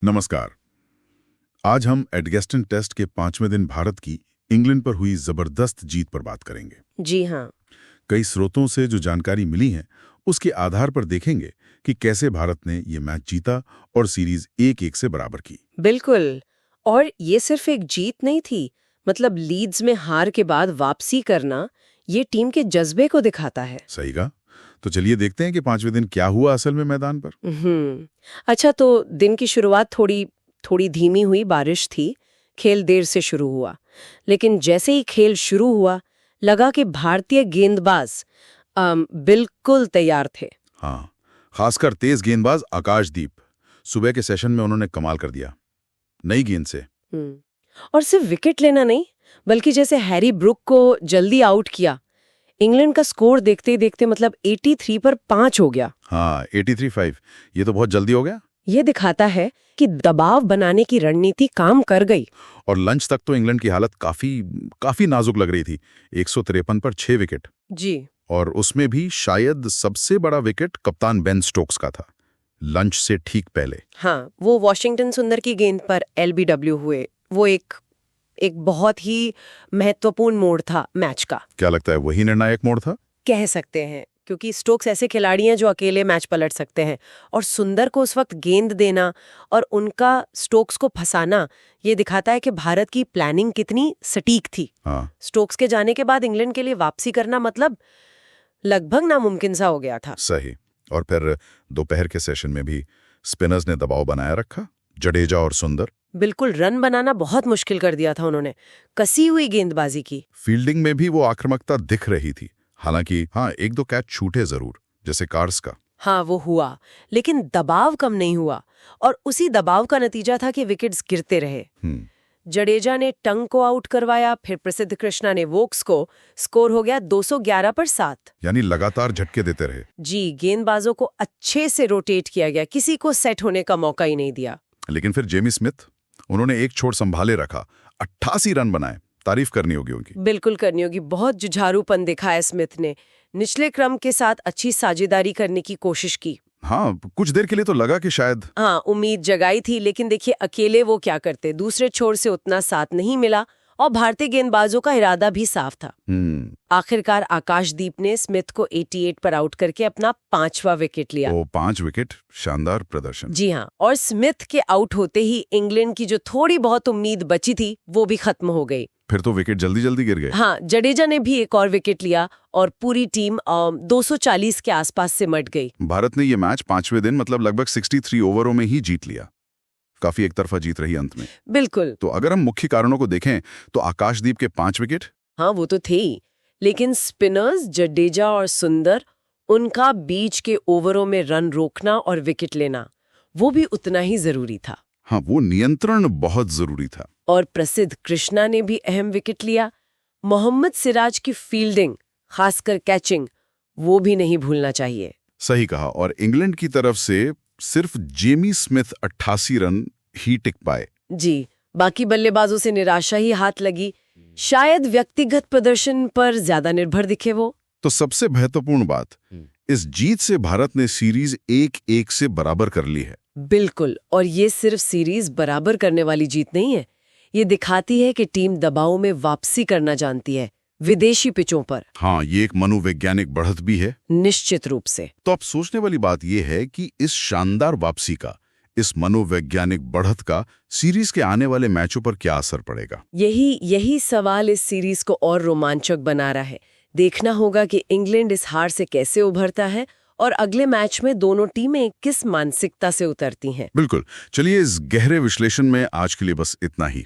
नमस्कार। आज हम एडगेस्टन टेस्ट के 5वें दिन भारत की इंग्लैंड पर हुई जबरदस्त जीत पर बात करेंगे। जी हाँ। कई स्रोतों से जो जानकारी मिली है उसके आधार पर देखेंगे कि कैसे भारत ने ये मैच जीता और सीरीज 1-1 से बराबर की। बिल्कुल। और ये सिर्फ एक जीत नहीं थी, मतलब लीड्स में हार के बाद वापसी करना ये टीम के जज्बे को दिखाता है। सही कहा। तो चलिए देखते हैं कि 5वें दिन क्या हुआ असल में मैदान पर। अच्छा, तो दिन की शुरुआत थोड़ी धीमी हुई, बारिश थी, खेल देर से शुरू हुआ। लेकिन जैसे ही खेल शुरू हुआ लगा कि भारतीय गेंदबाज बिल्कुल तैयार थे। हाँ, खासकर तेज गेंदबाज आकाशदीप। सुबह के सेशन में उन्होंने कमाल कर दिया नई गेंद से। और सिर्फ विकेट लेना नहीं, बल्कि जैसे हैरी ब्रुक को जल्दी आउट किया, इंग्लैंड का स्कोर देखते देखते मतलब 83 पर 5 हो गया। हाँ, 83-5। ये तो बहुत जल्दी हो गया। ये दिखाता है कि दबाव बनाने की रणनीति काम कर गई। और लंच तक तो इंग्लैंड की हालत काफी नाजुक लग रही थी। 153 पर 6 विकेट। जी। और उसमें भी शायद सबसे बड़ा विकेट कप्तान बेन स्टोक्स का था, लंच से ठीक पहले। हाँ, वो वॉशिंगटन सुंदर की गेंद पर LBW हुए। वो एक बहुत ही महत्वपूर्ण मोड़ था मैच का। क्या लगता है वही निर्णायक मोड़ था? कह सकते हैं, क्योंकि स्टोक्स ऐसे खिलाड़ी हैं जो अकेले मैच पलट सकते हैं, और सुंदर को उस वक्त गेंद देना और उनका स्टोक्स को फंसाना ये दिखाता है कि भारत की प्लानिंग कितनी सटीक थी। हाँ। स्टोक्स के जाने के बाद इंग्लैंड के लिए वापसी करना मतलब लगभग नामुमकिन सा हो गया था। सही। और फिर दोपहर के सेशन में भी स्पिनर्स ने दबाव बनाया रखा, जडेजा और सुंदर। बिल्कुल, रन बनाना बहुत मुश्किल कर दिया था उन्होंने, कसी हुई गेंदबाजी की। फील्डिंग में भी वो आक्रामकता दिख रही थी। हालांकि हाँ, 1-2 कैच छूटे जरूर, जैसे कार्स का। हाँ, वो हुआ, लेकिन दबाव कम नहीं हुआ, और उसी दबाव का नतीजा था कि विकेट्स गिरते रहे। जडेजा ने टंग को आउट करवाया, फिर प्रसिद्ध कृष्णा ने वोक्स को। स्कोर हो गया 211 पर 7। यानी लगातार झटके देते रहे। जी, गेंदबाजों को अच्छे से रोटेट किया गया, किसी को सेट होने का मौका ही नहीं दिया। लेकिन फिर जेमी स्मिथ, उन्होंने एक छोर संभाले रखा, 88 रन बनाए। तारीफ करनी होगी उनकी। बिल्कुल करनी होगी। बहुत जुझारूपन दिखाया स्मिथ ने, निचले क्रम के साथ अच्छी साझेदारी करने की कोशिश की। हाँ, कुछ देर के लिए तो लगा कि शायद उम्मीद जगाई थी, लेकिन देखिए अकेले वो क्या करते, दूसरे छोर से उतना साथ नहीं मिला, और भारतीय गेंदबाजों का इरादा भी साफ था। आखिरकार आकाशदीप ने स्मिथ को 88 पर आउट करके अपना 5वां विकेट लिया। 5 विकेट, शानदार प्रदर्शन। जी हाँ, और स्मिथ के आउट होते ही इंग्लैंड की जो थोड़ी बहुत उम्मीद बची थी वो भी खत्म हो गई। फिर तो विकेट जल्दी जल्दी गिर गए। हाँ, जडेजा ने भी एक और विकेट लिया और पूरी टीम 240 के आसपास सिमट गई। भारत ने ये मैच 5वें दिन मतलब लगभग 63 ओवरों में ही जीत लिया। काफी एक तरफा जीत रही अंत में। बिल्कुल। तो अगर हम मुख्य कारणों को देखें तो आकाशदीप के 5 विकेट। हाँ, वो तो थे ही, लेकिन स्पिनर्स जडेजा और सुंदर, उनका बीच के ओवरों में रन रोकना और विकेट लेना वो भी उतना ही जरूरी था। हाँ, वो नियंत्रण बहुत जरूरी था। और प्रसिद्ध कृष्णा ने भी अहम विकेट लिया। मोहम्मद सिराज की फील्डिंग, खासकर कैचिंग, वो भी नहीं भूलना चाहिए। सही कहा। और इंग्लैंड की तरफ से सिर्फ जेमी स्मिथ 88 रन ही टिक पाए। जी, बाकी बल्लेबाजों से निराशा ही हाथ लगी, शायद व्यक्तिगत प्रदर्शन पर ज्यादा निर्भर दिखे वो। तो सबसे महत्वपूर्ण बात, इस जीत से भारत ने सीरीज 1-1 से बराबर कर ली है। बिल्कुल, और ये सिर्फ सीरीज बराबर करने वाली जीत नहीं है, ये दिखाती है कि टीम दबाव में वापसी करना जानती है, विदेशी पिचों पर। हाँ, ये एक मनोवैज्ञानिक बढ़त भी है। निश्चित रूप से। तो अब सोचने वाली बात यह है कि इस शानदार वापसी का, इस मनोवैज्ञानिक बढ़त का सीरीज के आने वाले मैचों पर क्या असर पड़ेगा। यही सवाल इस सीरीज को और रोमांचक बना रहा है। देखना होगा कि इंग्लैंड इस हार से कैसे उभरता है और अगले मैच में दोनों टीमें किस मानसिकता से उतरती हैं। बिल्कुल। चलिए, इस गहरे विश्लेषण में आज के लिए बस इतना ही।